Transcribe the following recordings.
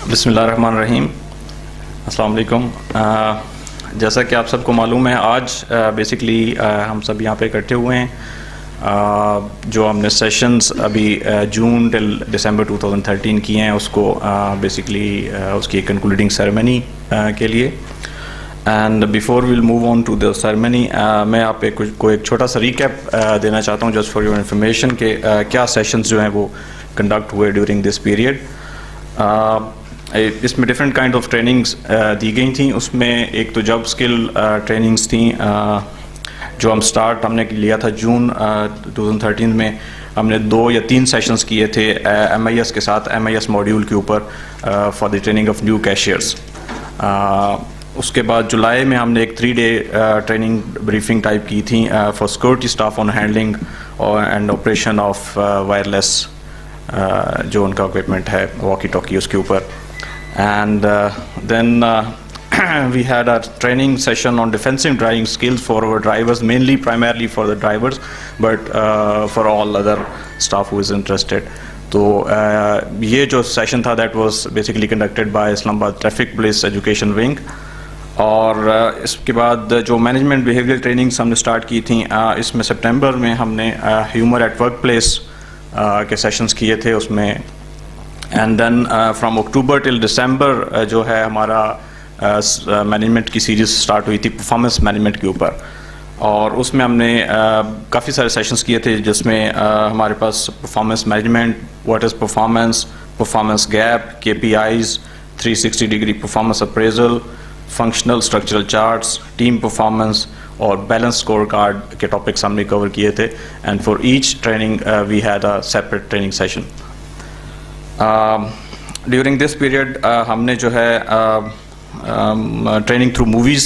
بسم اللہ الرحمن الرحیم. السلام علیکم. جیسا کہ آپ سب کو معلوم ہے آج بیسکلی ہم سب یہاں پہ اکٹھے ہوئے ہیں. جو ہم نے سیشنز ابھی جون ٹل دسمبر 2013 کیے ہیں اس کو بیسکلی اس کی کنکلوڈنگ سیریمنی کے لیے. And before we'll move on to the ceremony میں آپ کو ایک چھوٹا سا ریکیپ دینا چاہتا ہوں جسٹ فار یور انفارمیشن کہ کیا سیشنز جو ہیں وہ کنڈکٹ ہوئے ڈیورنگ دس پیریڈ. اس میں ڈفرینٹ کائنڈ آف ٹریننگس دی گئی تھیں. اس میں ایک تو جاب اسکل ٹریننگس تھیں جو ہم نے لیا تھا جون 2013 میں. ہم نے 2 یا 3 سیشنز کیے تھے MIS کے ساتھ, MIS ماڈیول کے اوپر for the training of new cashiers. اس کے بعد جولائی میں ہم نے ایک 3 ڈے ٹریننگ بریفنگ ٹائپ کی تھیں for security staff on handling and operation of wireless جو ان کا اکوپمنٹ ہے واکی ٹاکی اس کے اوپر. And then we had a training session on defensive driving skills for our drivers, primarily for the drivers, but for all other staff who is interested. تو یہ جو session تھا that was basically conducted by Islam Abad Traffic Police Education Wing. اور اس کے بعد جو management behaviour trainings ہم نے اسٹارٹ کی تھیں اس میں سپٹمبر میں ہم نے ہیومر ایٹ ورک پلیس کے سیشنز کیے تھے اس میں. اینڈ دین فرام اکتوبر ٹل دسمبر جو ہے ہمارا مینجمنٹ کی سیریز اسٹارٹ ہوئی تھی پرفارمنس مینجمنٹ کے اوپر. اور اس میں ہم نے کافی سارے سیشنز کیے تھے جس میں ہمارے پاس performance management, what is performance gap, KPIs, 360 degree performance appraisal, functional structural charts, team performance اور بیلنس اسکور کارڈ کے ٹاپکس ہم نے کور کیے تھے. And for each training we had a separate training session. During this period ہم نے جو ہے ٹریننگ تھرو موویز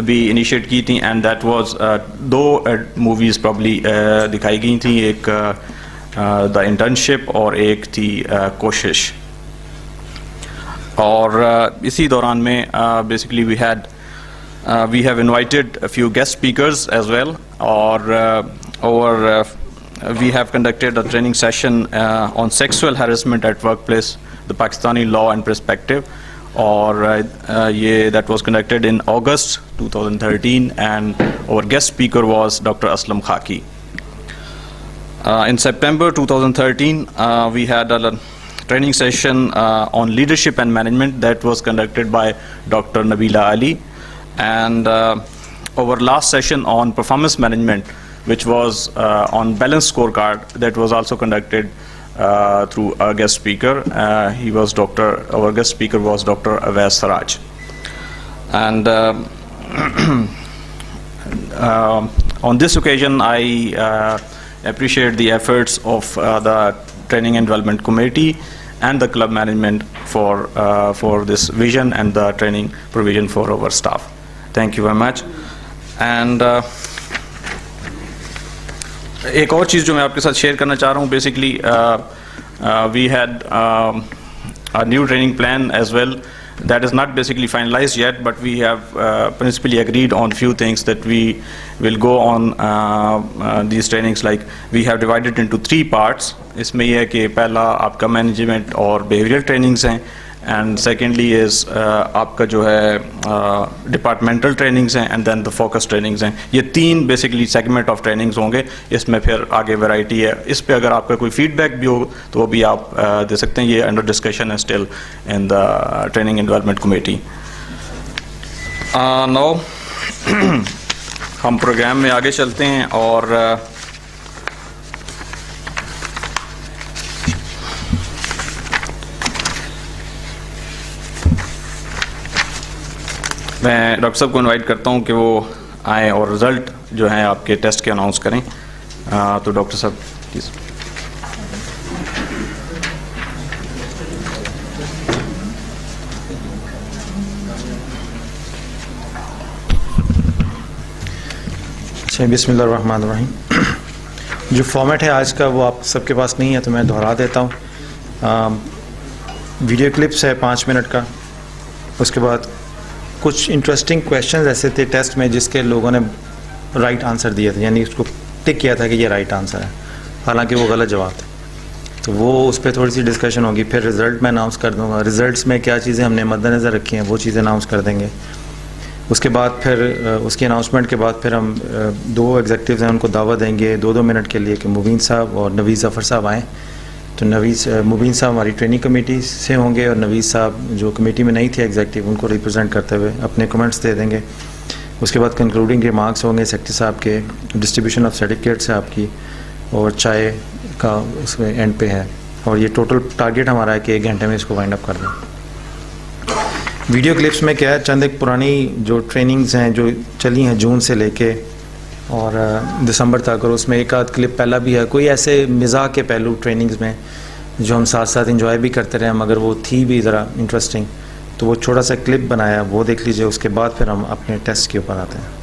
بھی انیشیٹ کی تھیں. And that was 2 movies probably دکھائی گئی تھیں, ایک دا انٹرنشپ اور ایک تھی کوشش. اور اسی دوران میں basically we have invited few guest speakers as well. اور we have conducted a training session on sexual harassment at workplace, the Pakistani law and perspective. Or that was conducted in August 2013 and our guest speaker was Dr. Aslam Khaki. In September 2013 we had a training session on leadership and management that was conducted by Dr. Nabila Ali. And our last session on performance management which was on balance scorecard that was also conducted through a guest speaker. Our guest speaker was Dr. Awais Saraj. And on this occasion I appreciate the efforts of the Training and Development Committee and the club management for this vision and the training provision for our staff. Thank you very much. And ایک اور چیز جو میں آپ کے ساتھ share کرنا چاہ رہا ہوں, basically we had new training plan as well that is not basically finalized yet, but we have principally agreed on few things that we will go on these trainings. Like we have divided into 3 parts. اس میں یہ ہے کہ پہلا آپ کا management اور behaviour trainings ہیں, اینڈ سیکنڈلی از آپ کا جو ہے ڈپارٹمنٹل ٹریننگز ہیں, and then the focus trainings ہیں. یہ 3 بیسکلی سیگمنٹ آف ٹریننگز ہوں گے. اس میں پھر آگے ویرائٹی ہے. اس پہ اگر آپ کا کوئی فیڈ بیک بھی ہو تو وہ بھی آپ دے سکتے ہیں. یہ انڈر ڈسکشن ہے still in the training and development committee. Now ہم پروگرام میں آگے چلتے ہیں اور میں ڈاکٹر صاحب کو انوائٹ کرتا ہوں کہ وہ آئیں اور رزلٹ جو ہیں آپ کے ٹیسٹ کے اناؤنس کریں. تو ڈاکٹر صاحب پلیز. اچھا, بسم اللہ الرحمن الرحیم. جو فارمیٹ ہے آج کا وہ آپ سب کے پاس نہیں ہے تو میں دہرا دیتا ہوں. ویڈیو کلپس ہے 5 منٹ کا. اس کے بعد کچھ انٹرسٹنگ کویشچنز ایسے تھے ٹیسٹ میں جس کے لوگوں نے رائٹ آنسر دیا تھا, یعنی اس کو ٹک کیا تھا کہ یہ رائٹ آنسر ہے, حالانکہ وہ غلط جواب تھا. تو وہ اس پہ تھوڑی سی ڈسکشن ہوگی. پھر رزلٹ میں اناؤنس کر دوں گا. رزلٹس میں کیا چیزیں ہم نے مد نظر رکھی ہیں وہ چیزیں اناؤنس کر دیں گے. اس کے بعد پھر اس کی اناؤنسمنٹ کے بعد پھر ہم 2 ایگزیکٹیوز ہیں ان کو دعوت دیں گے 2 منٹ کے لیے کہ مبین صاحب اور نوید ظفر صاحب آئیں. تو مبین صاحب ہماری ٹریننگ کمیٹی سے ہوں گے اور نوید صاحب جو کمیٹی میں نہیں تھے ایگزیکٹیو ان کو ریپرزینٹ کرتے ہوئے اپنے کمنٹس دے دیں گے. اس کے بعد کنکلوڈنگ ریمارکس ہوں گے سیکٹری صاحب کے, ڈسٹریبیوشن آف سرٹیفکیٹس ہے آپ کی, اور چائے کا اس میں اینڈ پہ ہے. اور یہ ٹوٹل ٹارگیٹ ہمارا ہے کہ 1 گھنٹے میں اس کو وائنڈ اپ کر دیں. ویڈیو کلپس میں کیا ہے, چند ایک پرانی جو ٹریننگز ہیں جو چلی ہیں جون سے لے کے اور دسمبر تک, اور اس میں ایک آدھ کلپ پہلا بھی ہے. کوئی ایسے مزاح کے پہلو ٹریننگز میں جو ہم ساتھ ساتھ انجوائے بھی کرتے رہے مگر وہ تھی بھی ذرا انٹرسٹنگ, تو وہ چھوٹا سا کلپ بنایا وہ دیکھ لیجئے. اس کے بعد پھر ہم اپنے ٹیسٹ کے اوپر آتے ہیں.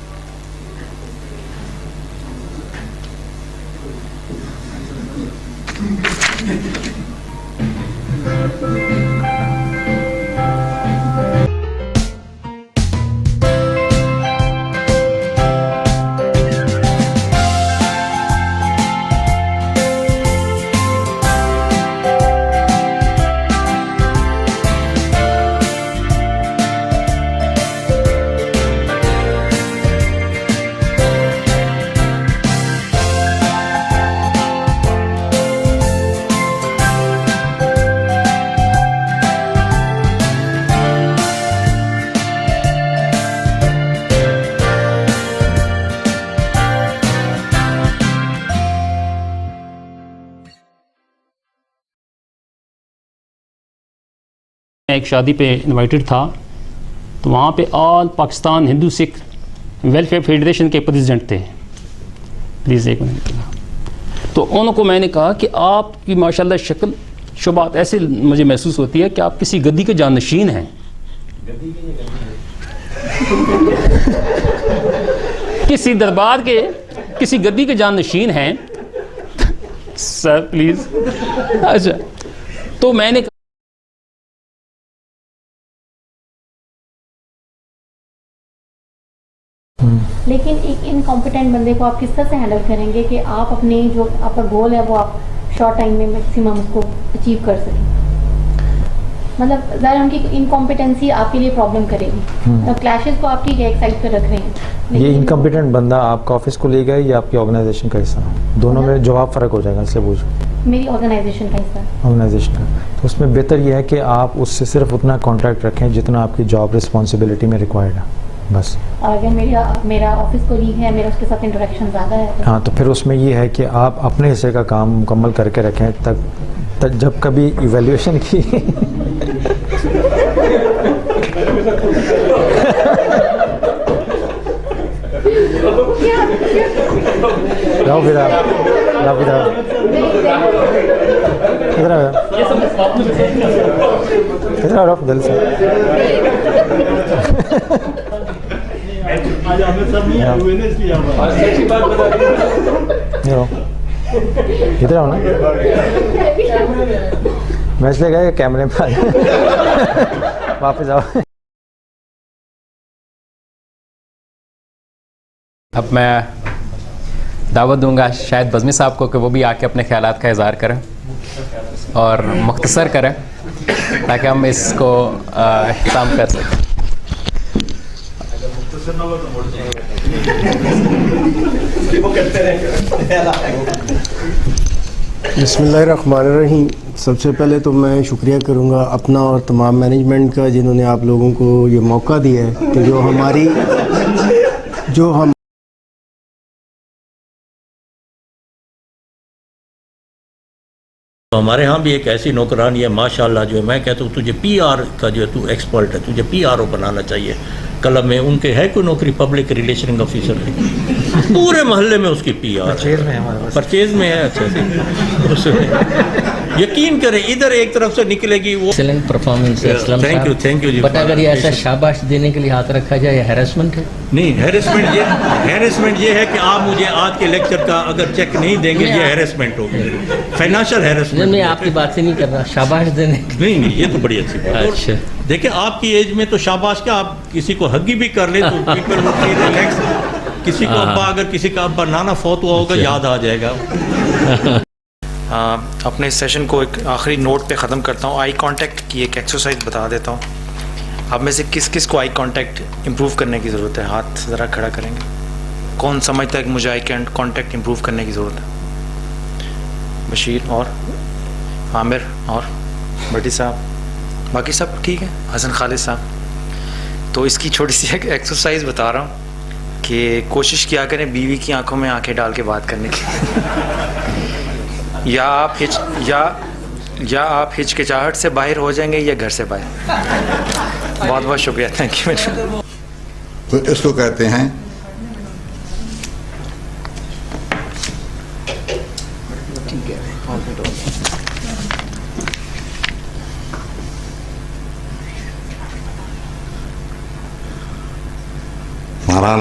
ایک شادی پہ انوائٹڈ تھا تو وہاں پہ آل پاکستان ہندو سکھ ویلفیئر فیڈریشن کے پریزیڈنٹ تھے. پلیز ایک منٹ. تو ان کو میں نے کہا کہ آپ کی ماشاءاللہ شکل شبات ایسے مجھے محسوس ہوتی ہے کہ آپ کسی گدی کے جانشین ہیں. کسی دربار کے کسی گدی کے جانشین ہیں سر پلیز. اچھا تو میں نے لیکن ایک انکمپیٹنٹ بندے کو آپ کس طرح سے ہینڈل کریں گے کہ آپ اپنے جو آپ کا گول ہے وہ آپ شارٹ ٹائم میں میکسیمم اس کو اچیو کر سکیں. مطلب ظاہر ان کی انکمپیٹنسی آپ کے لیے پرابلم کرے گی. کلیشز کو آپ ٹھیک ہے ایک سائڈ پہ رکھ رہے ہیں. یہ انکمپیٹنٹ بندہ آپ کا آفس کو لے گئے یا آپ کی آرگنائزیشن کا حصہ؟ دونوں میں جواب فرق ہو جائے گا, اس لیے پوچھو. میری آرگنائزیشن کا حصہ. آرگنائزیشن کا. تو اس میں بہتر یہ ہے کہ آپ اس سے صرف اتنا کانٹیکٹ رکھیں جتنا آپ کی جاب رسپانسبلٹی میں ریکوائرڈ ہے بس. اور اگر میرا آفس کولیگ ہے, میرا اس کے ساتھ انٹریکشن زیادہ ہے, ہاں تو پھر اس میں یہ ہے کہ آپ اپنے حصے کا کام مکمل کر کے رکھیں تک جب کبھی ایویلیویشن کی رہو پھر ادھر آؤ دل سے. ادھر آؤ نا, میں اس لیے گیا کیمرے میں واپس آؤ. اب میں دعوت دوں گا شاید بزمی صاحب کو کہ وہ بھی آ کے اپنے خیالات کا اظہار کریں اور مختصر کریں تاکہ ہم اس کو اختتام کر سکیں. بسم اللہ الرحمن الرحیم. سب سے پہلے تو میں شکریہ کروں گا اپنا اور تمام مینجمنٹ کا جنہوں نے آپ لوگوں کو یہ موقع دیا ہے کہ جو ہم ہمارے ہاں بھی ایک ایسی نوکرانی ہے ماشاءاللہ جو ہے میں کہتا ہوں تجھے پی آر کا جو ہے تو ایکسپرٹ ہے, تجھے پی آر او بنانا چاہیے. کلب میں ان کے ہے کوئی نوکری پبلک ریلیشننگ آفیسر کی, پورے محلے میں اس کی پی آر پرچیز میں ہے. اچھا سے یقین کریں ادھر ایک طرف سے نکلے گی وہ ایکسلنٹ پرفارمنس ہے. تھینک یو جی. بٹ اگر یہ ایسا شاباش دینے کے لیے ہاتھ رکھا جائے یہ ہیراسمنٹ ہے. نہیں, ہیرسمنٹ یہ ہے کہ آپ مجھے آج کے لیکچر کا اگر چیک نہیں دیں گے یہ ہیرسمنٹ ہوگی, فائنینشیل ہیرسمنٹ. میں آپ کی بات سے نہیں کر رہا, شاباش دینے نہیں یہ تو بڑی اچھی بات ہے. اچھا دیکھیں آپ کی ایج میں تو شاباش کیا, آپ کسی کو ہگی بھی کر لیں تو پیپل would feel relaxed. کسی کو ابا, اگر کسی کا ابا نانا فوت ہوا ہوگا یاد آ جائے گا. اپنے اس سیشن کو ایک آخری نوٹ پہ ختم کرتا ہوں. آئی کانٹیکٹ کی ایک ایکسرسائز بتا دیتا ہوں. آپ میں سے کس کس کو آئی کانٹیکٹ امپروو کرنے کی ضرورت ہے؟ ہاتھ ذرا کھڑا کریں گے. کون سمجھتا ہے کہ مجھے آئی کانٹیکٹ امپروو کرنے کی ضرورت ہے؟ بشیر اور عامر اور بٹی صاحب، باقی سب ٹھیک ہے؟ حسن خالد صاحب. تو اس کی چھوٹی سی ایک ایکسرسائز بتا رہا ہوں کہ کوشش کیا کریں بیوی کی آنکھوں میں آنکھیں ڈال کے بات کرنے کی. یا آپ ہچکچاہٹ سے باہر ہو جائیں گے یا گھر سے باہر. بہت بہت شکریہ. Thank you. تو اس کو کہتے ہیں مہران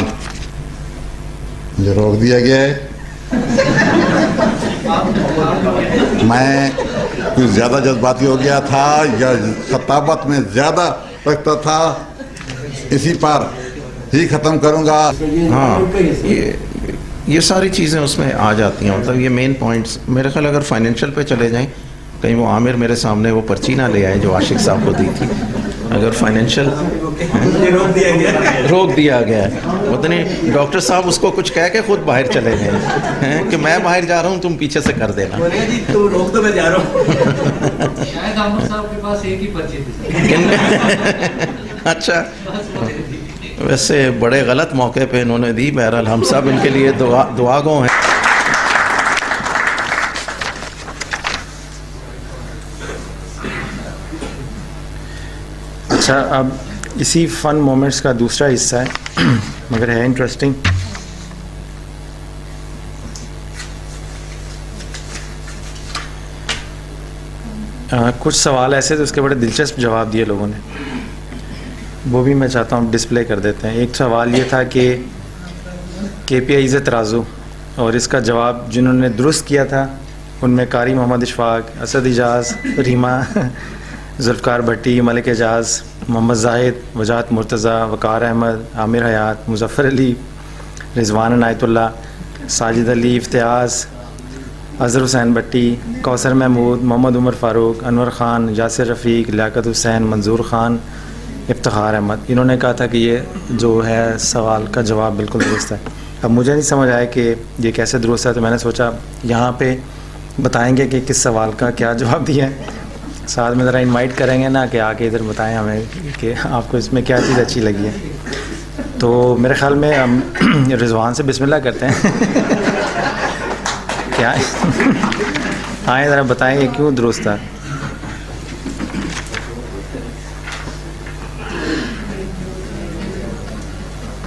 مجھے روک دیا گیا ہے. میں کچھ زیادہ جذباتی ہو گیا تھا یا خطابت میں زیادہ رکھتا تھا، اسی پر ہی ختم کروں گا. ہاں یہ ساری چیزیں اس میں آ جاتی ہیں. مطلب یہ مین پوائنٹس میرے خیال اگر فائنینشیل پہ چلے جائیں، کہیں وہ عامر میرے سامنے وہ پرچی نہ لے آئے جو عاشق صاحب کو دی تھی. اگر فائنینشیل روک دیا گیا ہے، پتہ نہیں ڈاکٹر صاحب اس کو کچھ کہہ کے خود باہر چلے گئے ہیں کہ میں باہر جا رہا ہوں، تم پیچھے سے کر دینا. تو روک تو میں جا رہا ہوں. شاید عامر صاحب کے پاس ایک ہی پرچی تھی. اچھا، ویسے بڑے غلط موقع پہ انہوں نے دی. بہرحال ہم سب ان کے لیے دعا گو ہیں. اچھا، اب اسی فن مومنٹس کا دوسرا حصہ ہے مگر ہے انٹرسٹنگ. کچھ سوال ایسے تھے، اس کے بڑے دلچسپ جواب دیے لوگوں نے، وہ بھی میں چاہتا ہوں ڈسپلے کر دیتے ہیں. ایک سوال یہ تھا کہ KPIs ترازو، اور اس کا جواب جنہوں نے درست کیا تھا ان میں قاری محمد اشفاق، اسد اجاز، ریما، ذوالفقار بھٹی، ملک اعجاز، محمد زاہد، وجاہت مرتضیٰ، وقار احمد، عامر حیات، مظفر علی، رضوان عنایت اللہ، ساجد علی، افتیاض، اظہر حسین بھٹی، کوثر محمود، محمد عمر فاروق، انور خان، یاسر رفیق، لیاقت حسین، منظور خان، افتخار احمد. انہوں نے کہا تھا کہ یہ جو ہے سوال کا جواب بالکل درست ہے. اب مجھے نہیں سمجھ آیا کہ یہ کیسے درست ہے، تو میں نے سوچا یہاں پہ بتائیں گے کہ کس سوال کا کیا جواب دیا ہے. ساتھ میں ذرا انوائٹ کریں گے نا کہ آ کے ادھر بتائیں ہمیں کہ آپ کو اس میں کیا چیز اچھی لگی ہے. تو میرے خیال میں ہم رضوان سے بسم اللہ کرتے ہیں. کیا آئیں ذرا بتائیں گے کیوں درست تھا.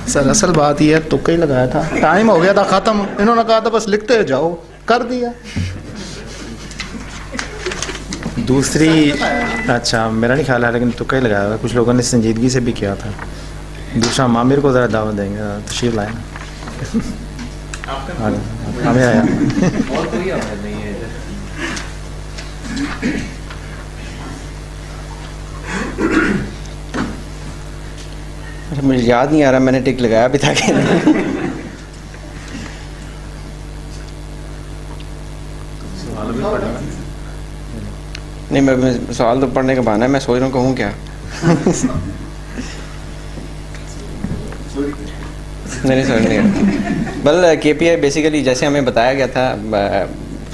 سر اصل بات یہ ہے تکا ہی لگایا تھا، ٹائم ہو گیا تھا ختم، انہوں نے کہا تھا بس لکھتے جاؤ، کر دیا. دوسری اچھا میرا نہیں خیال ہے لیکن تکا ہی لگایا ہوا، کچھ لوگوں نے سنجیدگی سے بھی کیا تھا. دوسرا مامر کو ذرا دعوت دیں گے، تشریف لائیں. ہمیں آیا مجھے یاد نہیں آ رہا میں نے ٹک لگایا بھی تھا کہ نہیں. میں سوال تو پڑھنے کا بہانا ہے، میں سوچ رہا ہوں کہوں کیا. نہیں سر نہیں. بل KPI بیسیکلی جیسے ہمیں بتایا گیا تھا،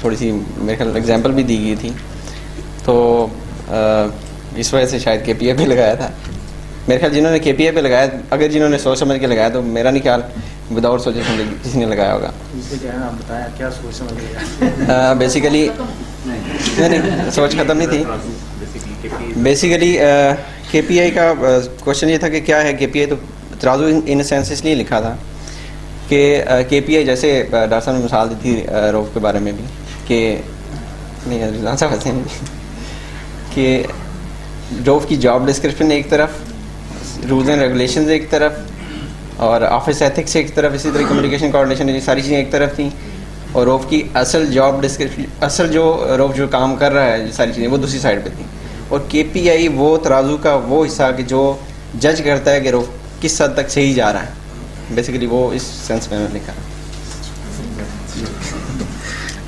تھوڑی سی میرے خیال ایگزامپل بھی دی گئی تھی، تو اس وجہ سے شاید KPI پہ لگایا تھا. میرے خیال جنہوں نے KPI پہ لگایا، اگر جنہوں نے سوچ سمجھ کے لگایا تو میرا نہیں خیال وداؤٹ سوچے سمجھے کسی نے لگایا ہوگا. بیسیکلی نہیں سوچ ختم نہیں تھی. بیسیکلی KPI کا کوشچن یہ تھا کہ کیا ہے KPI. تو ترازو ان سینس اس لیے لکھا تھا کہ KPI جیسے ڈاکٹر صاحب نے مثال دی تھی روف کے بارے میں بھی کہ نہیں رضوان صاحب ایسے نہیں کہ روف کی جاب ڈسکرپشن ایک طرف، رولز اینڈ ریگولیشنز ایک طرف، اور آفس ایتھکس ایک طرف، اسی طرح کمیونیکیشن کوآرڈینیشن، یہ ساری چیزیں ایک طرف تھیں. اور روف کی اصل جاب ڈسکرپشن، اصل جو روف جو کام کر رہا ہے یہ ساری چیزیں وہ دوسری سائڈ پہ تھیں. اور KPI وہ ترازو کا وہ حصہ کہ جو جج کرتا ہے کہ روف کس حد تک صحیح جا رہا ہے. بیسیکلی وہ اس سینس میں لکھا.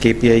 KPI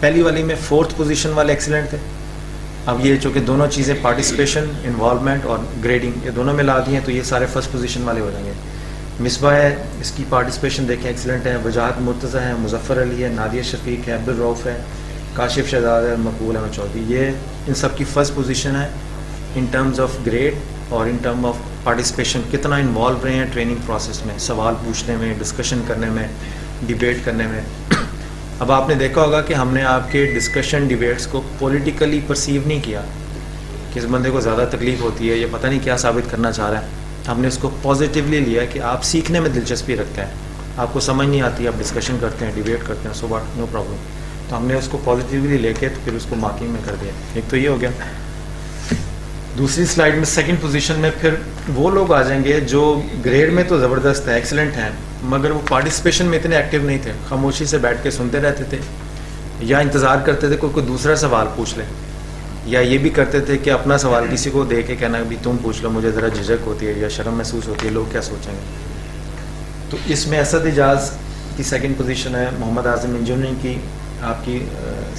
پہلی والی میں فورتھ پوزیشن والے ایکسیلنٹ تھے. اب یہ چونکہ دونوں چیزیں پارٹیسپیشن انوالومنٹ اور گریڈنگ یہ دونوں ملا دی ہیں تو یہ سارے فرسٹ پوزیشن والے ہو جائیں گے. مصباح ہے, اس کی پارٹیسپیشن دیکھیں ایکسیلنٹ ہے. وجاہت مرتضیٰ ہے, مظفر علی ہے, نادیہ شفیق ہے, عبدالرؤف ہے, کاشف شہزاد ہے, مقبول احمد چودھری. یہ ان سب کی فرسٹ پوزیشن ہے ان ٹرمز آف گریڈ اور ان ٹرم آف پارٹیسپیشن, کتنا انوالو رہے ہیں ٹریننگ پروسیس میں, سوال پوچھنے میں, ڈسکشن کرنے میں, ڈیبیٹ کرنے میں. اب آپ نے دیکھا ہوگا کہ ہم نے آپ کے ڈسکشن ڈیبیٹس کو پولیٹیکلی پرسیو نہیں کیا کہ اس بندے کو زیادہ تکلیف ہوتی ہے, یہ پتہ نہیں کیا ثابت کرنا چاہ رہا ہے. ہم نے اس کو پازیٹیولی لیا کہ آپ سیکھنے میں دلچسپی رکھتے ہیں, آپ کو سمجھ نہیں آتی, آپ ڈسکشن کرتے ہیں, ڈیبیٹ کرتے ہیں, سو واٹ, نو پرابلم. تو ہم نے اس کو پازیٹیولی لے کے تو پھر اس کو مارکنگ میں کر دیا. ایک تو یہ ہو گیا. دوسری سلائیڈ میں سیکنڈ پوزیشن میں پھر وہ لوگ آ جائیں گے جو گریڈ میں تو زبردست ہیں, ایکسیلنٹ ہیں, مگر وہ پارٹیسپیشن میں اتنے ایکٹیو نہیں تھے, خاموشی سے بیٹھ کے سنتے رہتے تھے یا انتظار کرتے تھے کوئی دوسرا سوال پوچھ لے, یا یہ بھی کرتے تھے کہ اپنا سوال کسی کو دے کے کہنا بھی تم پوچھ لو, مجھے ذرا جھجک ہوتی ہے یا شرم محسوس ہوتی ہے, لوگ کیا سوچیں گے. تو اس میں اسد اجاز کی سیکنڈ پوزیشن ہے, محمد اعظم انجینئرنگ کی آپ کی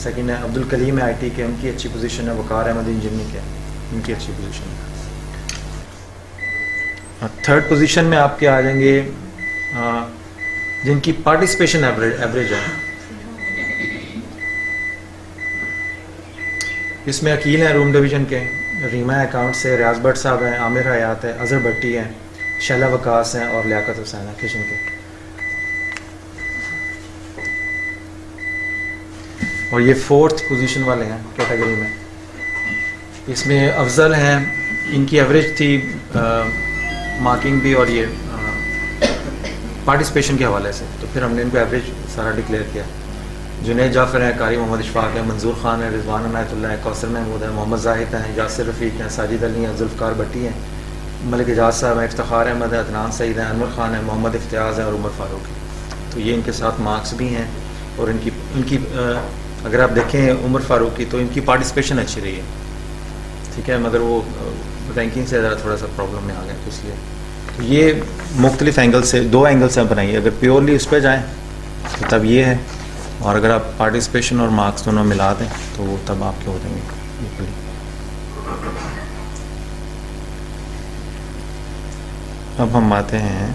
سیکنڈ ہے, عبدالکلیم آئی ٹی کے ان کی اچھی پوزیشن ہے, وقار احمد انجینئرنگ کے ان کی اچھی پوزیشن ہے. تھرڈ پوزیشن میں آپ کے آ جائیں گے جن کی پارٹیسپیشن ایوریج ہے. اس میں عقیل ہیں روم ڈویژن کے, ریما اکاؤنٹ سے, ریاض بٹ صاحب ہیں, عامر حیات ہے, اظہر بھٹی ہیں, شیلا وکاس ہیں اور لیاقت حسین ہیں کشن کے. اور یہ فورتھ پوزیشن والے ہیں کیٹیگری میں. اس میں افضل ہیں, ان کی ایوریج تھی مارکنگ بھی اور یہ پارٹیسپیشن کے حوالے سے, تو پھر ہم نے ان کو ایوریج سارا ڈکلیئر کیا. جنید جعفر ہیں, قاری محمد اشفاق ہے, منظور خان ہے, رضوان عنایت اللہ ہے, کوثر محمود ہے, محمد زاہد ہیں, یاسر رفیق ہیں, ساجد علی ہیں, ذوالفقار بھٹی ہیں, ملک اعجاز صاحب ہیں, افتخار احمد ہے, عدنان سعید ہیں, انور خان ہے, محمد افتیاض ہیں اور عمر فاروق ہے. تو یہ ان کے ساتھ مارکس بھی ہیں. اور ان کی اگر آپ دیکھیں عمر فاروق کی تو ان کی پارٹیسپیشن اچھی رہی ہے, ٹھیک ہے, مگر وہ رینکنگ سے ذرا تھوڑا سا پرابلم میں آ گیا. تو اس لیے تو یہ مختلف اینگل سے, دو اینگل سے بنائیے. اگر پیورلی اس پہ جائیں تو تب یہ ہے, اور اگر آپ پارٹیسپیشن اور مارکس دونوں ملا دیں تو وہ تب آپ کے ہو جائیں گے. اب ہم آتے ہیں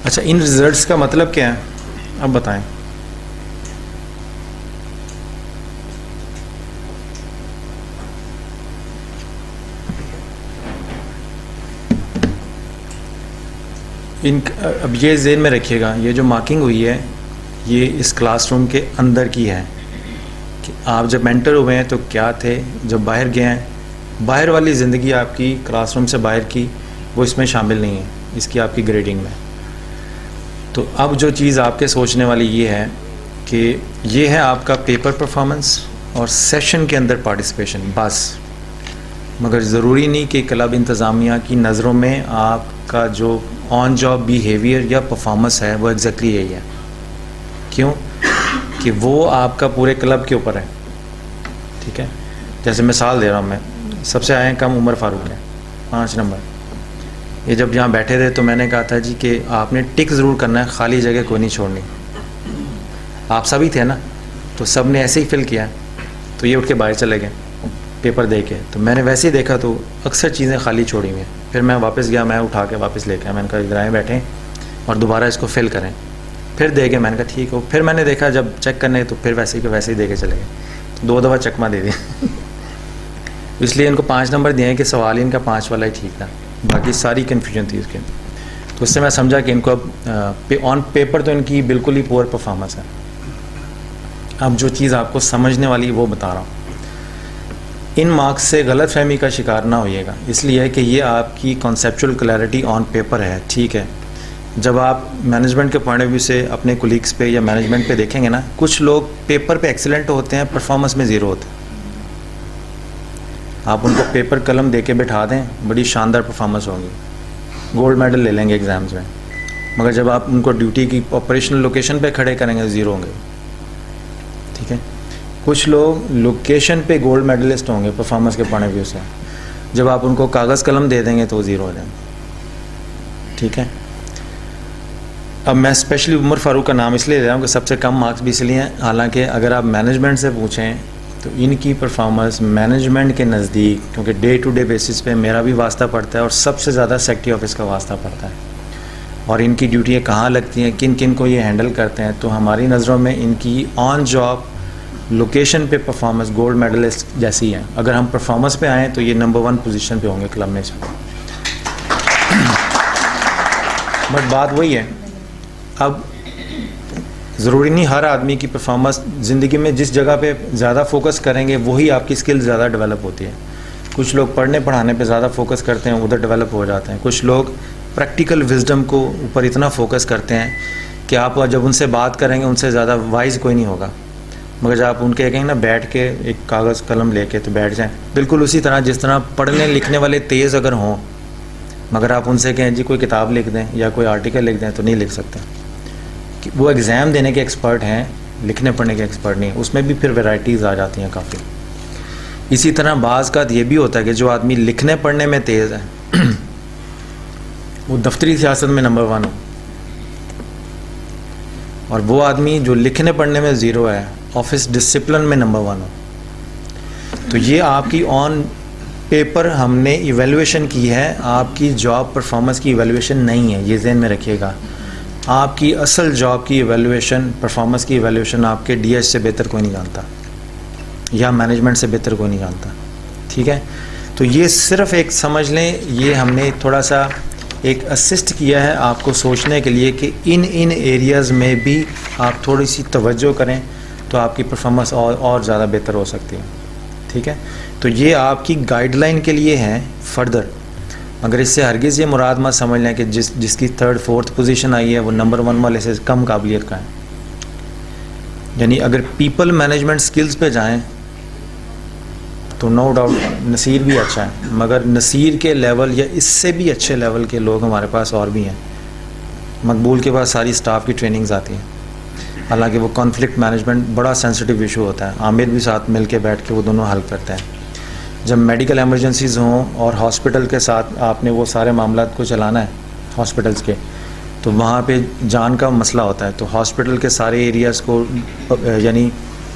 اچھا, ان ریزلٹس کا مطلب کیا ہے اب بتائیں. اب یہ ذہن میں رکھیے گا, یہ جو مارکنگ ہوئی ہے یہ اس کلاس روم کے اندر کی ہے کہ آپ جب انٹر ہوئے ہیں تو کیا تھے, جب باہر گئے ہیں باہر والی زندگی آپ کی کلاس روم سے باہر کی وہ اس میں شامل نہیں ہے, اس کی آپ کی گریڈنگ میں. تو اب جو چیز آپ کے سوچنے والی یہ ہے کہ یہ ہے آپ کا پیپر پرفارمنس اور سیشن کے اندر پارٹیسپیشن بس, مگر ضروری نہیں کہ کلب انتظامیہ کی نظروں میں آپ کا جو آن جاب بیہیویئر یا پرفارمنس ہے وہ ایگزیکٹلی یہی ہے. کیوں کہ وہ آپ کا پورے کلب کے اوپر ہے, ٹھیک ہے. جیسے مثال دے رہا ہوں میں, سب سے آئے ہیں کم عمر فاروق ہے 5 نمبر. یہ جب یہاں بیٹھے تھے تو میں نے کہا تھا جی کہ آپ نے ٹک ضرور کرنا ہے, خالی جگہ کوئی نہیں چھوڑنی. آپ سبھی تھے نا, تو سب نے ایسے ہی فل کیا, تو یہ اٹھ کے باہر چلے گئے پیپر دے کے. تو میں نے ویسے ہی دیکھا تو اکثر چیزیں خالی چھوڑی ہوئی ہیں. پھر میں واپس گیا, میں اٹھا کے واپس لے کے آیا, میں نے کہا ادھر آئیں بیٹھیں اور دوبارہ اس کو فل کریں. پھر دے کے میں نے کہا ٹھیک ہو. پھر میں نے دیکھا جب چیک کرنے تو پھر ویسے ہی دے کے چلے گئے. تو 2 دفعہ چکما دے دیا. اس لیے ان کو 5 نمبر دیے ہیں کہ سوال ان کا 5 والا ہی ٹھیک تھا, باقی ساری کنفیوژن تھی اس کے. تو اس سے میں سمجھا کہ ان کو اب آن پیپر تو ان کی بالکل ہی پور پرفارمنس ہے. اب جو چیز آپ کو سمجھنے والی وہ بتا رہا ہوں. ان مارکس سے غلط فہمی کا شکار نہ ہوئیے گا, اس لیے کہ یہ آپ کی کانسیپچول کلیئرٹی آن پیپر ہے, ٹھیک ہے. جب آپ مینجمنٹ کے پوائنٹ آف ویو سے اپنے کولیگس پہ یا مینجمنٹ پہ دیکھیں گے نا, کچھ لوگ پیپر پہ ایکسیلنٹ ہوتے ہیں, پرفارمنس میں 0 ہوتے ہیں. آپ ان کو پیپر قلم دے کے بٹھا دیں, بڑی شاندار پرفارمنس ہوگی, گولڈ میڈل لے لیں گے ایگزامز میں, مگر جب آپ ان کو ڈیوٹی کی آپریشنل لوکیشن پہ کھڑے کریں گے 0 ہوں گے. ٹھیک ہے. کچھ لوگ لوکیشن پہ گولڈ میڈلسٹ ہوں گے پرفارمنس کے پوائنٹ آف ویو سے, جب آپ ان کو کاغذ قلم دے دیں گے تو وہ زیرو ہو جائیں گے. ٹھیک ہے. اب میں اسپیشلی عمر فاروق کا نام اس لیے لے رہا ہوں کہ سب سے کم مارکس بھی اس لیے ہیں, حالانکہ اگر آپ مینجمنٹ سے پوچھیں تو ان کی پرفارمنس مینجمنٹ کے نزدیک, کیونکہ ڈے ٹو ڈے بیسس پہ میرا بھی واسطہ پڑتا ہے اور سب سے زیادہ سیکٹری آفس کا واسطہ پڑتا ہے, اور ان کی ڈیوٹیاں کہاں لگتی ہیں, کن کن کو یہ ہینڈل کرتے ہیں, تو ہماری نظروں میں ان کی آن جاب لوکیشن پہ پرفارمنس گولڈ میڈلسٹ جیسی ہے. اگر ہم پرفارمنس پہ آئیں تو یہ نمبر 1 پوزیشن پہ ہوں گے کلب میں سے. بٹ بات وہی ہے, اب ضروری نہیں ہر آدمی کی پرفارمنس زندگی میں جس جگہ پہ زیادہ فوکس کریں گے وہی آپ کی اسکل زیادہ ڈیولپ ہوتی ہے. کچھ لوگ پڑھنے پڑھانے پہ زیادہ فوکس کرتے ہیں, ادھر ڈیولپ ہو جاتے ہیں. کچھ لوگ پریکٹیکل وزڈم کو اوپر اتنا فوکس کرتے ہیں کہ آپ جب ان سے بات کریں گے ان سے زیادہ وائز کوئی نہیں ہوگا, مگر جب آپ ان کے کہیں نا بیٹھ کے ایک کاغذ قلم لے کے تو بیٹھ جائیں. بالکل اسی طرح جس طرح پڑھنے لکھنے والے تیز اگر ہوں, مگر آپ ان سے کہیں جی کوئی کتاب لکھ دیں یا کوئی آرٹیکل لکھ دیں تو نہیں لکھ سکتے. وہ ایگزام دینے کے ایکسپرٹ ہیں, لکھنے پڑھنے کے ایکسپرٹ نہیں. اس میں بھی پھر ویرائٹیز آ جاتی ہیں کافی. اسی طرح بعض کا یہ بھی ہوتا ہے کہ جو آدمی لکھنے پڑھنے میں تیز ہے وہ دفتری سیاست میں نمبر 1 ہو, اور وہ آدمی جو لکھنے پڑھنے میں زیرو ہے آفس ڈسپلن میں نمبر 1 ہو. تو یہ آپ کی آن پیپر ہم نے ایویلویشن کی ہے, آپ کی جاب پرفارمنس کی ایویلویشن نہیں ہے, یہ ذہن میں رکھیے گا. آپ کی اصل جاب کی ایویلویشن, پرفارمنس کی ایویلویشن آپ کے ڈی ایچ سے بہتر کوئی نہیں جانتا یا مینجمنٹ سے بہتر کوئی نہیں جانتا. ٹھیک ہے. تو یہ صرف ایک سمجھ لیں, یہ ہم نے تھوڑا سا ایک اسسٹ کیا ہے آپ کو سوچنے کے لیے کہ ان ایریاز میں بھی آپ تھوڑی سی توجہ کریں تو آپ کی پرفارمنس اور زیادہ بہتر ہو سکتی ہے. ٹھیک ہے. تو یہ آپ کی گائیڈ لائن کے لیے ہیں فردر, مگر اس سے ہرگز یہ مراد مت سمجھ لیں کہ جس کی 3rd 4th پوزیشن آئی ہے وہ نمبر 1 والے سے کم قابلیت کا ہے. یعنی اگر پیپل مینجمنٹ سکلز پہ جائیں تو نو ڈاؤٹ نصیر بھی اچھا ہے, مگر نصیر کے لیول یا اس سے بھی اچھے لیول کے لوگ ہمارے پاس اور بھی ہیں. مقبول کے پاس ساری سٹاف کی ٹریننگز آتی ہیں, حالانکہ وہ کانفلکٹ مینجمنٹ بڑا سینسٹیو ایشو ہوتا ہے. عامر بھی ساتھ مل کے بیٹھ کے وہ دونوں حل کرتے ہیں. جب میڈیکل ایمرجنسیز ہوں اور ہاسپٹل کے ساتھ آپ نے وہ سارے معاملات کو چلانا ہے ہاسپٹلس کے, تو وہاں پہ جان کا مسئلہ ہوتا ہے. تو ہاسپٹل کے سارے ایریاز کو یعنی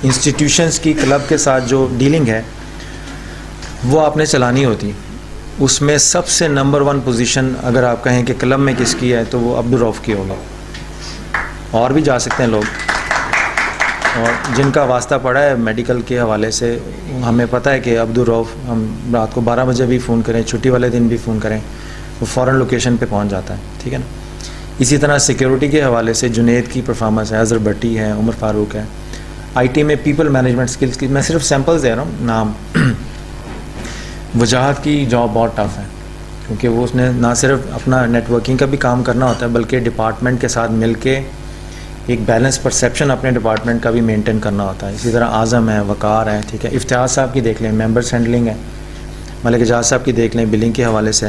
انسٹیٹیوشنز کی کلب کے ساتھ جو ڈیلنگ ہے وہ آپ نے چلانی ہوتی. اس میں سب سے نمبر 1 پوزیشن اگر آپ کہیں کہ کلب میں کس کی ہے تو وہ عبدالرؤف کی ہوگا. اور بھی جا سکتے ہیں لوگ, اور جن کا واسطہ پڑا ہے میڈیکل کے حوالے سے ہمیں پتہ ہے کہ عبدالرؤف ہم رات کو 12 بجے بھی فون کریں, چھٹی والے دن بھی فون کریں, وہ فوراً لوکیشن پہ پہنچ جاتا ہے. ٹھیک ہے نا. اسی طرح سیکیورٹی کے حوالے سے جنید کی پرفارمنس ہے, اظہر بھٹی ہے, عمر فاروق ہے. آئی ٹی میں پیپل مینجمنٹ سکلز کی میں صرف سیمپلز دے رہا ہوں نام. وجاہت کی جاب بہت ٹف ہے کیونکہ وہ اس نے نہ صرف اپنا نیٹ ورکنگ کا بھی کام کرنا ہوتا ہے بلکہ ڈپارٹمنٹ کے ساتھ مل کے ایک بیلنس پرسیپشن اپنے ڈپارٹمنٹ کا بھی مینٹین کرنا ہوتا ہے. اسی طرح اعظم ہے, وقار ہے, ٹھیک ہے, افتیاز صاحب کی دیکھ لیں, ممبرس ہینڈلنگ ہے, ملک اعجاز صاحب کی دیکھ لیں, بلنگ کے حوالے سے,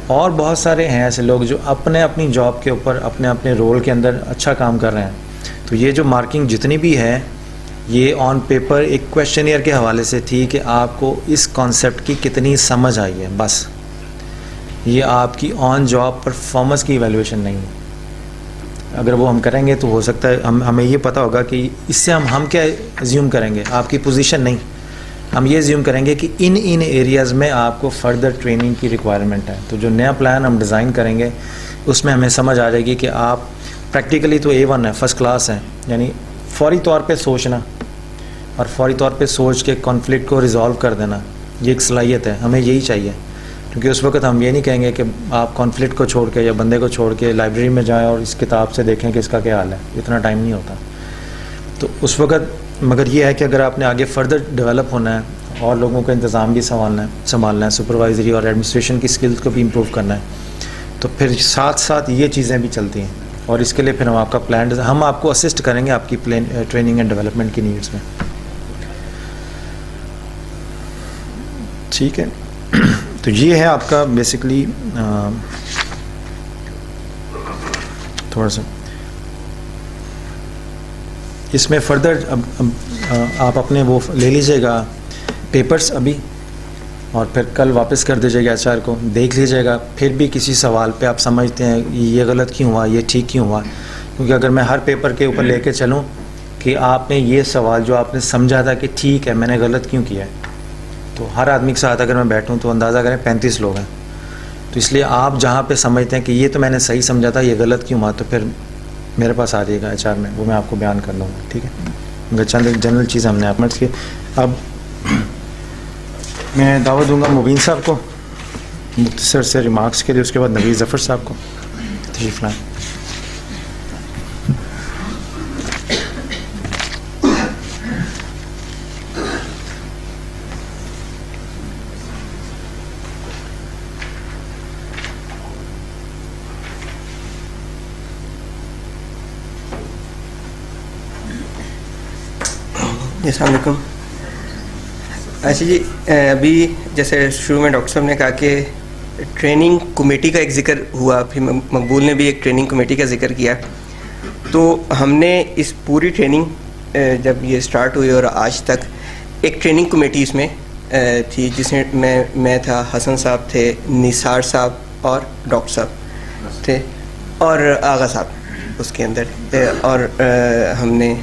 اور بہت سارے ہیں ایسے لوگ جو اپنی جاب کے اوپر اپنے رول کے اندر اچھا کام کر رہے ہیں. تو یہ جو مارکنگ جتنی بھی ہے یہ آن پیپر ایک کویشچنیئر کے حوالے سے تھی کہ آپ کو اس کانسیپٹ کی کتنی سمجھ آئی ہے, بس. یہ آپ کی آن جاب پرفارمنس کی ایویلویشن نہیں ہے. اگر وہ ہم کریں گے تو ہو سکتا ہے ہمیں یہ پتہ ہوگا کہ اس سے ہم کیا ایزیوم کریں گے, آپ کی پوزیشن نہیں, ہم یہ ایزیوم کریں گے کہ ان ایریاز میں آپ کو فردر ٹریننگ کی ریکوائرمنٹ ہے. تو جو نیا پلان ہم ڈیزائن کریں گے اس میں ہمیں سمجھ آ جائے گی کہ آپ پریکٹیکلی تو A1 ہے, فرسٹ کلاس ہیں, یعنی فوری طور پہ سوچنا اور فوری طور پہ سوچ کے کانفلکٹ کو ریزالو کر دینا, یہ ایک صلاحیت ہے, ہمیں یہی چاہیے. کیونکہ اس وقت ہم یہ نہیں کہیں گے کہ آپ کانفلکٹ کو چھوڑ کے یا بندے کو چھوڑ کے لائبریری میں جائیں اور اس کتاب سے دیکھیں کہ اس کا کیا حال ہے, اتنا ٹائم نہیں ہوتا. تو اس وقت مگر یہ ہے کہ اگر آپ نے آگے فردر ڈیولپ ہونا ہے اور لوگوں کا انتظام بھی سنبھالنا ہے, سپروائزری اور ایڈمنسٹریشن کی اسکلز کو بھی امپروو کرنا ہے, تو پھر ساتھ ساتھ یہ چیزیں بھی چلتی ہیں. اور اس کے لیے پھر ہم آپ کا پلان ہم آپ کو اسسٹ کریں گے آپ کی ٹریننگ اینڈ ڈیولپمنٹ کی نیڈس میں. ٹھیک ہے. تو یہ ہے آپ کا بیسکلی تھوڑا سا اس میں فردر آپ اپنے وہ لے لیجیے گا پیپرز ابھی، اور پھر کل واپس کر دیجیے گا HR کو، دیکھ لیجیے گا. پھر بھی کسی سوال پہ آپ سمجھتے ہیں یہ غلط کیوں ہوا، یہ ٹھیک کیوں ہوا، کیونکہ اگر میں ہر پیپر کے اوپر لے کے چلوں کہ آپ نے یہ سوال جو آپ نے سمجھا تھا کہ ٹھیک ہے میں نے غلط کیوں کیا ہے، تو ہر آدمی کے ساتھ اگر میں بیٹھوں تو اندازہ کریں 35 لوگ ہیں. تو اس لیے آپ جہاں پہ سمجھتے ہیں کہ یہ تو میں نے صحیح سمجھا تھا، یہ غلط کیوں ہوا، تو پھر میرے پاس آ جائے گا HR میں، وہ میں آپ کو بیان کر لوں گا. ٹھیک ہے، چند جنرل چیز ہم نے آپ کی. اب میں دعوت دوں گا مبین صاحب کو مختصر سے ریمارکس کے لیے، اس کے بعد نوید ظفر صاحب کو تشریف لائیں. السلام علیکم. اچھا جی، ابھی جیسے شروع میں ڈاکٹر صاحب نے کہا کہ ٹریننگ کمیٹی کا ایک ذکر ہوا، پھر مقبول نے بھی ایک ٹریننگ کمیٹی کا ذکر کیا. تو ہم نے اس پوری ٹریننگ جب یہ سٹارٹ ہوئی اور آج تک ایک ٹریننگ کمیٹی اس میں تھی، جس میں میں تھا، حسن صاحب تھے، نثار صاحب اور ڈاکٹر صاحب تھے، اور آغا صاحب اس کے اندر، اور ہم نے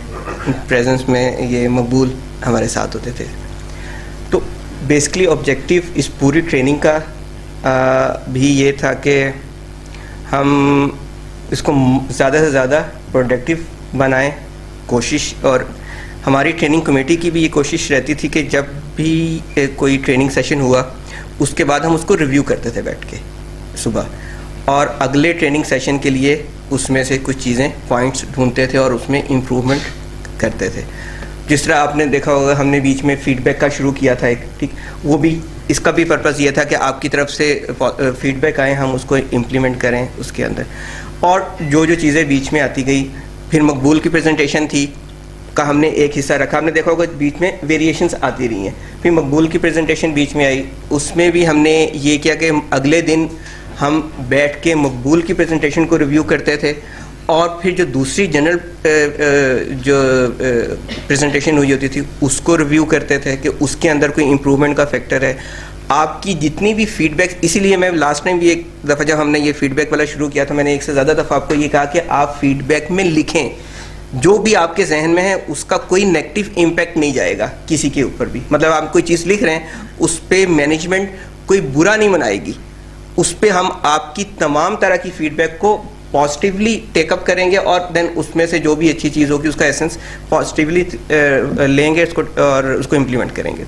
پریزنس میں یہ مقبول ہمارے ساتھ ہوتے تھے. تو بیسکلی آبجیکٹیو اس پوری ٹریننگ کا بھی یہ تھا کہ ہم اس کو زیادہ سے زیادہ پروڈکٹیو بنائیں کوشش، اور ہماری ٹریننگ کمیٹی کی بھی یہ کوشش رہتی تھی کہ جب بھی کوئی ٹریننگ سیشن ہوا اس کے بعد ہم اس کو ریویو کرتے تھے بیٹھ کے صبح، اور اگلے ٹریننگ سیشن کے لیے اس میں سے کچھ چیزیں پوائنٹس ڈھونڈتے تھے اور اس میں امپروومنٹ کرتے تھے. جس طرح آپ نے دیکھا ہوگا ہم نے بیچ میں فیڈ بیک کا شروع کیا تھا ایک، ٹھیک، وہ بھی اس کا بھی پرپز یہ تھا کہ آپ کی طرف سے فیڈ بیک آئیں، ہم اس کو امپلیمنٹ کریں اس کے اندر. اور جو چیزیں بیچ میں آتی گئی، پھر مقبول کی پریزنٹیشن تھی کا ہم نے ایک حصہ رکھا، ہم نے دیکھا ہوگا بیچ میں ویریشنز آتی رہی ہیں. پھر مقبول کی پریزنٹیشن بیچ میں آئی، اس میں بھی ہم نے یہ کیا کہ اگلے دن ہم بیٹھ کے مقبول کی پریزنٹیشن کو ریویو کرتے تھے، اور پھر جو دوسری جنرل جو پریزنٹیشن ہوئی ہوتی تھی اس کو ریویو کرتے تھے کہ اس کے اندر کوئی امپروومنٹ کا فیکٹر ہے. آپ کی جتنی بھی فیڈ بیک، اسی لیے میں لاسٹ ٹائم بھی ایک دفعہ جب ہم نے یہ فیڈ بیک والا شروع کیا تھا، میں نے ایک سے زیادہ دفعہ آپ کو یہ کہا کہ آپ فیڈ بیک میں لکھیں، جو بھی آپ کے ذہن میں ہے اس کا کوئی نیگیٹو امپیکٹ نہیں جائے گا کسی کے اوپر بھی. مطلب آپ کوئی چیز لکھ رہے ہیں اس پہ مینجمنٹ کوئی برا نہیں منائے گی، اس پہ ہم آپ کی تمام طرح کی فیڈ بیک کو پازیٹیولی ٹیک اپ کریں گے، اور دین اس میں سے جو بھی اچھی چیز ہوگی اس کا ایسنس پازیٹیولی لیں گے اس کو اور اس کو امپلیمنٹ کریں گے.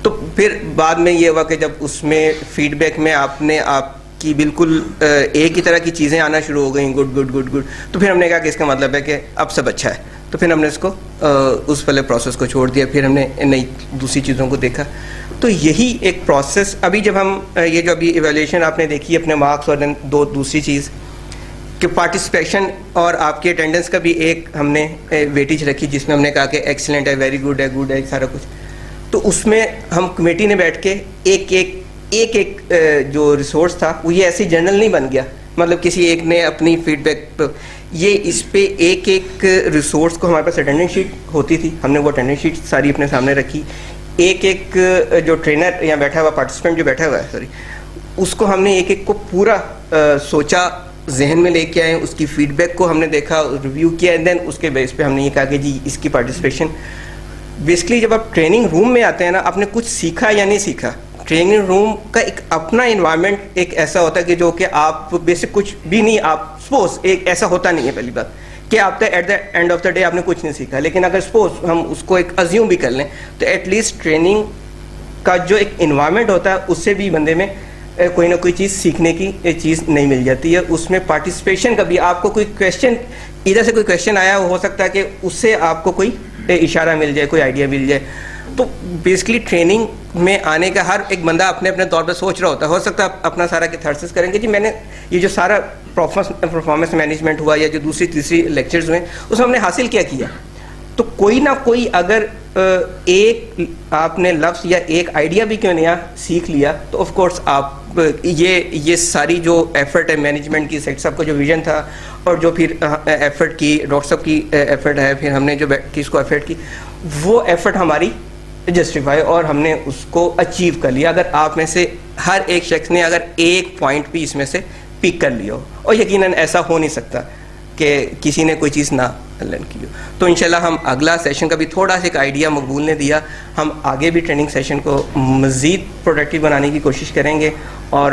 تو پھر بعد میں یہ ہوا کہ جب اس میں فیڈ بیک میں آپ نے آپ کی بالکل ایک ہی طرح کی چیزیں آنا شروع ہو گئیں، گڈ گڈ گڈ گڈ، تو پھر ہم نے کہا کہ اس کا مطلب ہے کہ اب سب اچھا ہے. تو پھر ہم نے اس کو اس والے پروسیس کو چھوڑ دیا، پھر ہم نے نئی دوسری چیزوں کو دیکھا. تو یہی ایک پروسیس. ابھی جب ہم یہ جو ابھی ایویلیویشن آپ نے دیکھی اپنے مارکس، اور دین دوسری چیز کہ پارٹیسپیشن اور آپ کی اٹینڈنس کا بھی ایک ہم نے ویٹیج رکھی، جس میں ہم نے کہا کہ ایکسلنٹ ہے، ویری گڈ ہے، گڈ ہے، سارا کچھ. تو اس میں ہم کمیٹی نے بیٹھ کے ایک جو ریسورس تھا وہ یہ ایسی جرنل نہیں بن گیا، مطلب کسی ایک نے اپنی فیڈ بیک، یہ اس پہ ایک ریسورس کو ہمارے پاس اٹینڈنس شیٹ ہوتی تھی، ہم نے وہ اٹینڈنس شیٹ ساری اپنے سامنے رکھی. ایک جو ٹرینر یہاں بیٹھا ہوا، پارٹیسپینٹ جو بیٹھا ہوا ہے اس کو ہم نے ایک کو پورا سوچا، ذہن میں لے کے آئے، اس کی فیڈ بیک کو ہم نے دیکھا، ریویو کیا، اینڈ دین اس کے بیس پہ ہم نے یہ کہا کہ جی اس کی پارٹیسپیشن. بیسکلی جب آپ ٹریننگ روم میں آتے ہیں نا، آپ نے کچھ سیکھا یا نہیں سیکھا، ٹریننگ روم کا ایک اپنا انوائرمنٹ ایک ایسا ہوتا ہے کہ جو کہ آپ بیسک کچھ بھی نہیں، آپ سپوز ایک ایسا ہوتا نہیں ہے پہلی بات کہ آپ at the end of the day آپ نے کچھ نہیں سیکھا، لیکن اگر سپوز ہم اس کو ایک ازیوم بھی کر لیں تو ایٹ لیسٹ ٹریننگ کا جو ایک انوائرمنٹ ہوتا ہے اس سے بھی بندے میں کوئی نہ کوئی چیز سیکھنے کی چیز نہیں مل جاتی ہے. اس میں پارٹیسپیشن کا بھی آپ کو کوئی کویشچن، ادھر سے کوئی کویشچن آیا ہو سکتا ہے کہ اس سے آپ کو کوئی اشارہ مل جائے، کوئی آئیڈیا مل جائے. تو بیسکلی ٹریننگ میں آنے کا ہر ایک بندہ اپنے اپنے طور پہ سوچ رہا ہوتا ہے. ہو سکتا ہے اپنا سارا کہ تھرسس کریں گے جی میں نے یہ جو سارا پرفارمنس مینجمنٹ ہوا یا جو دوسری تیسری لیکچرز ہوئے اس میں ہم نے حاصل کیا. تو کوئی نہ کوئی اگر ایک آپ نے لفظ یا ایک آئیڈیا بھی کیوں نیا سیکھ لیا تو آف کورس آپ یہ ساری جو ایفرٹ ہے مینجمنٹ کی، سیٹ صاحب کا جو ویژن تھا اور جو پھر ایفرٹ کی ڈاکٹر صاحب کی ایفرٹ ہے، پھر ہم نے جو کس کو ایفرٹ کی، وہ ایفرٹ ہماری جسٹیفائی اور ہم نے اس کو اچیو کر لیا. اگر آپ میں سے ہر ایک شخص نے اگر ایک پوائنٹ بھی اس میں سے پک کر لیا ہو، اور یقیناً ایسا ہو نہیں سکتا کہ کسی نے کوئی چیز نہ لرن کی ہو. تو انشاءاللہ ہم اگلا سیشن کا بھی تھوڑا سا ایک آئیڈیا مقبول نے دیا، ہم آگے بھی ٹریننگ سیشن کو مزید پروڈکٹیو بنانے کی کوشش کریں گے، اور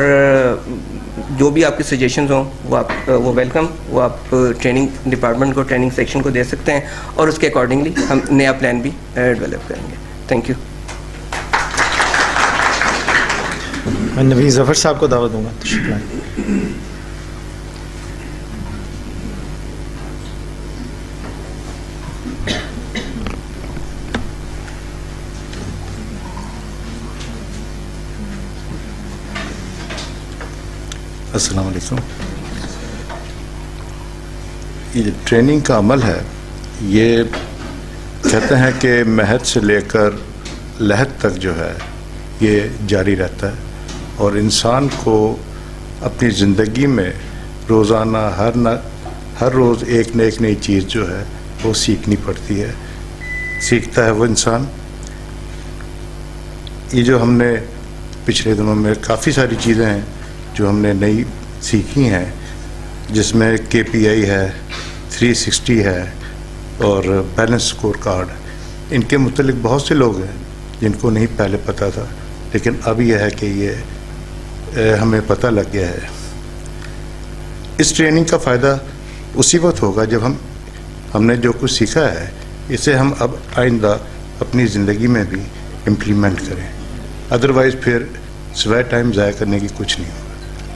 جو بھی آپ کی سجیشنز ہوں وہ ویلکم، وہ آپ ٹریننگ ڈپارٹمنٹ کو، ٹریننگ سیکشن کو دے سکتے ہیں، اور اس کے اکارڈنگلی ہم نیا پلان بھی ڈیولپ کریں گے. Thank you. میں نوید ظفر صاحب کو دعوت دوں گا. شکریہ. السلام علیکم. یہ ٹریننگ کا عمل ہے، یہ کہتے ہیں کہ مہد سے لے کر لحد تک جو ہے یہ جاری رہتا ہے، اور انسان کو اپنی زندگی میں روزانہ ہر روز ایک نہ ایک نئی چیز جو ہے وہ سیکھنی پڑتی ہے، سیکھتا ہے وہ انسان. یہ جو ہم نے پچھلے دنوں میں کافی ساری چیزیں ہیں جو ہم نے نئی سیکھی ہیں، جس میں KPI ہے، 360 ہے، اور بیلنس اسکور کارڈ. ان کے متعلق بہت سے لوگ ہیں جن کو نہیں پہلے پتہ تھا، لیکن اب یہ ہے کہ یہ ہمیں پتہ لگ گیا ہے. اس ٹریننگ کا فائدہ اسی وقت ہوگا جب ہم نے جو کچھ سیکھا ہے اسے ہم اب آئندہ اپنی زندگی میں بھی امپلیمنٹ کریں. ادروائز پھر سوائے ٹائم ضائع کرنے کی کچھ نہیں ہوگا.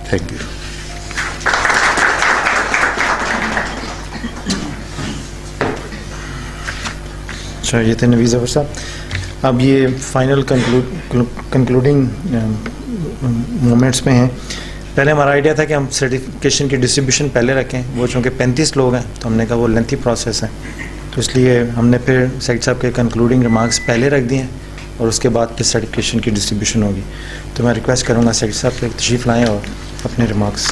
Thank you. اچھا، یہ تھے نوید ظفر صاحب. اب یہ فائنل کنکلوڈنگ مومنٹس میں ہیں. پہلے ہمارا آئیڈیا تھا کہ ہم سرٹیفکیشن کی ڈسٹریبیوشن پہلے رکھیں، وہ چونکہ 35 لوگ ہیں تو ہم نے کہا وہ لینتھی پروسیس ہے، تو اس لیے ہم نے پھر سعید صاحب کے کنکلوڈنگ ریمارکس پہلے رکھ دیے ہیں، اور اس کے بعد پھر سرٹیفکیشن کی ڈسٹریبیوشن ہوگی. تو میں ریکویسٹ کروں گا سعید صاحب کہ تشریف لائیں اور اپنے ریمارکس.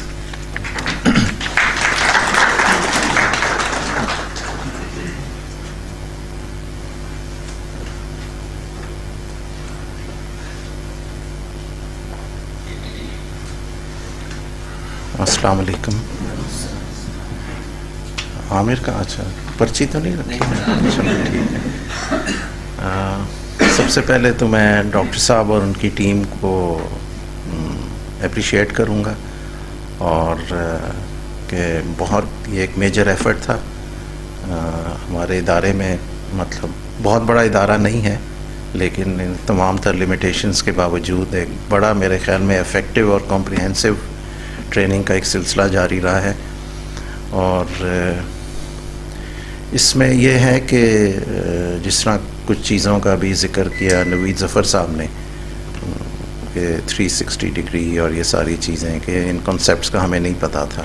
السلام علیکم. عامر کا اچھا پرچی تو نہیں رکھی؟ چلو ٹھیک ہے. سب سے پہلے تو میں ڈاکٹر صاحب اور ان کی ٹیم کو اپریشیٹ کروں گا، اور کہ بہت یہ ایک میجر ایفرٹ تھا ہمارے ادارے میں. مطلب بہت بڑا ادارہ نہیں ہے، لیکن ان تمام تر لمیٹیشنز کے باوجود ایک بڑا میرے خیال میں افیکٹو اور کمپریہنسو ٹریننگ کا ایک سلسلہ جاری رہا ہے. اور اس میں یہ ہے کہ جس طرح کچھ چیزوں کا بھی ذکر کیا نوید ظفر صاحب نے کہ 360 ڈگری اور یہ ساری چیزیں، کہ ان کنسیپٹس کا ہمیں نہیں پتہ تھا.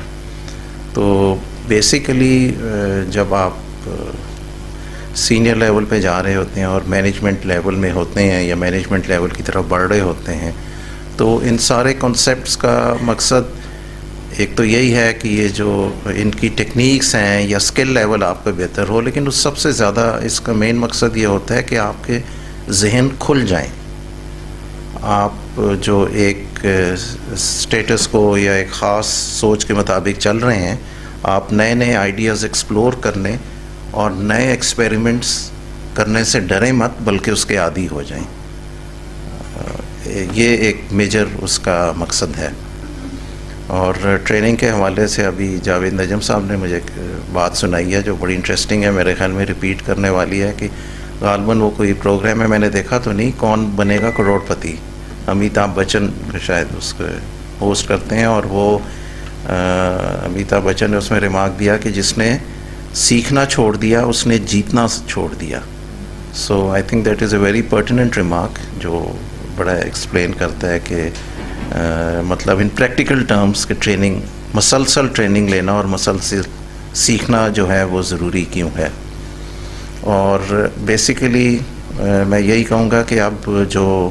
تو بیسیکلی جب آپ سینئر لیول پہ جا رہے ہوتے ہیں اور مینجمنٹ لیول میں ہوتے ہیں یا مینجمنٹ لیول کی طرف بڑھ رہے ہوتے ہیں، تو ان سارے کنسیپٹس کا مقصد ایک تو یہی ہے کہ یہ جو ان کی ٹیکنیکس ہیں یا اسکل لیول آپ کا بہتر ہو، لیکن اس سب سے زیادہ اس کا مین مقصد یہ ہوتا ہے کہ آپ کے ذہن کھل جائیں. آپ جو ایک اسٹیٹس کو یا ایک خاص سوچ کے مطابق چل رہے ہیں، آپ نئے نئے آئیڈیاز ایکسپلور کرنے اور نئے ایکسپیریمنٹس کرنے سے ڈریں مت، بلکہ اس کے عادی ہو جائیں. یہ ایک میجر اس کا مقصد ہے. اور ٹریننگ کے حوالے سے ابھی جاوید نجم صاحب نے مجھے ایک بات سنائی ہے جو بڑی انٹرسٹنگ ہے، میرے خیال میں ریپیٹ کرنے والی ہے، کہ غالباً وہ کوئی پروگرام ہے، میں نے دیکھا تو نہیں، کون بنے گا کروڑ پتی، امیتابھ بچن شاید اس کو ہوسٹ کرتے ہیں. اور وہ امیتابھ بچن نے اس میں ریمارک دیا کہ جس نے سیکھنا چھوڑ دیا اس نے جیتنا چھوڑ دیا. So I think that is a very pertinent remark جو بڑا ایکسپلین کرتا ہے کہ مطلب ان پریکٹیکل ٹرمز کہ ٹریننگ، مسلسل ٹریننگ لینا اور مسلسل سیکھنا جو ہے وہ ضروری کیوں ہے. اور بیسیکلی میں یہی کہوں گا کہ اب جو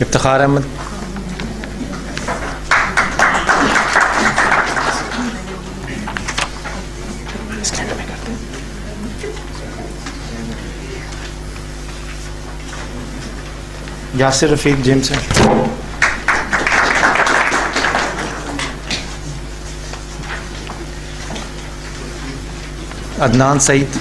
افتخار احمد. یاسر رفیق جیم سے. عدنان سعید.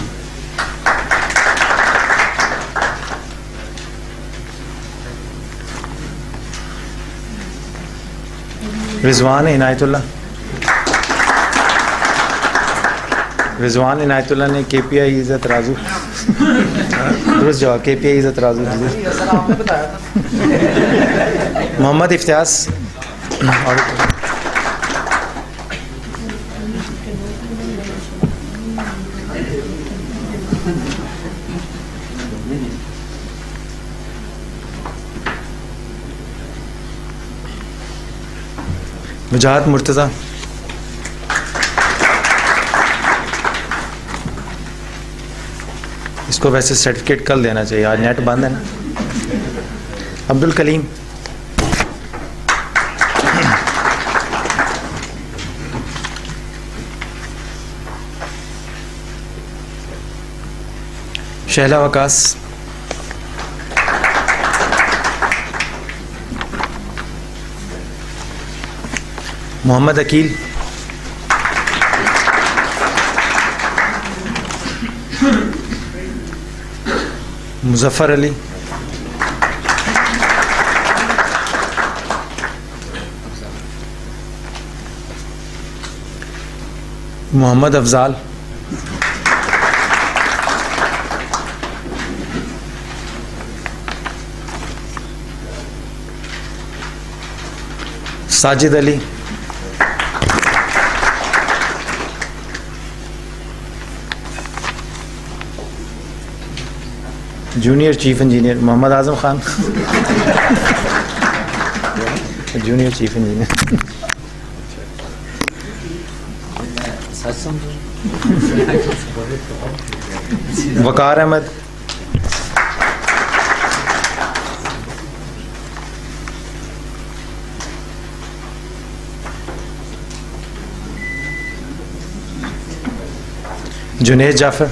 رضوان عنایت اللہ. رضوان عنایت اللہ نے کے پی آئی عزت رازو درست جواب کے پی آئی عزت رازو. محمد افتیاس. مجاہد مرتضیٰ. اس کو ویسے سرٹیفکیٹ کل دینا چاہیے, آج نیٹ بند ہے نا. Abdul Kaleem. Shehla Waqas. Muhammad Aqeel. Muzaffar Ali. Muhammad Afzaal. Sajid Ali. Junior chief engineer Muhammad Azam Khan. Junior chief engineer. Waqar Ahmed. Junaid Jafar.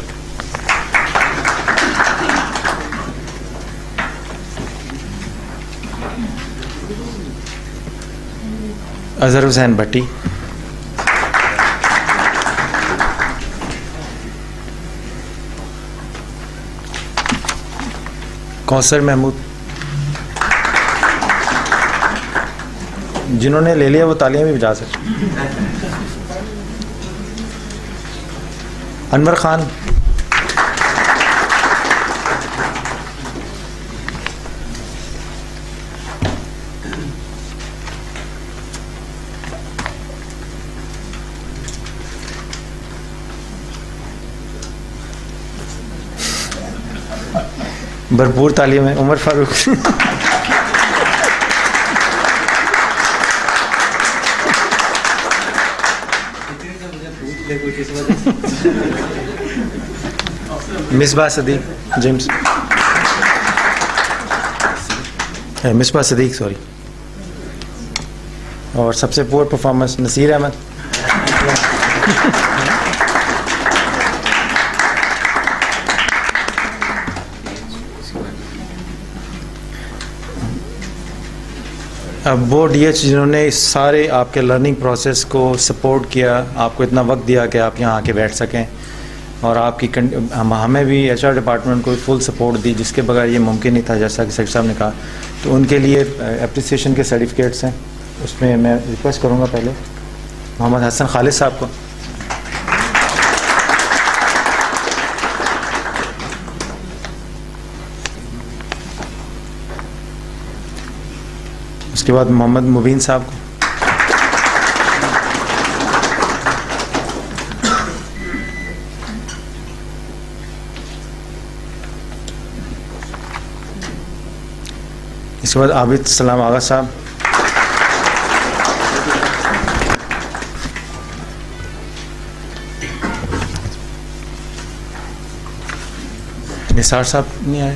Azhar Hussain Bhatti. Kausar Mehmood. جنہوں نے لے لیا وہ تالیاں بھی بجا سکتے. انور خان. بھرپور تعلیم ہے عمر فاروق. مصباح صدیق جیمس. مصباح صدیق سوری. اور سب سے پور پرفارمنس نصیر احمد. اب وہ ڈی ایچ جنہوں نے اس سارے آپ کے لرننگ پروسیس کو سپورٹ کیا, آپ کو اتنا وقت دیا کہ آپ یہاں آ کے بیٹھ سکیں, اور آپ کی ہمیں بھی ایچ آر ڈپارٹمنٹ کو فل سپورٹ دی جس کے بغیر یہ ممکن نہیں تھا, جیسا کہ سیکٹر صاحب نے کہا. تو ان کے لیے اپریسیشن کے سرٹیفکیٹس ہیں, اس میں میں ریکویسٹ کروں گا پہلے محمد حسن خالد صاحب کو. اس کے بعد محمد مبین صاحب کو. اس کے بعد عابد سلام آغا صاحب. نثار صاحب نہیں آئے.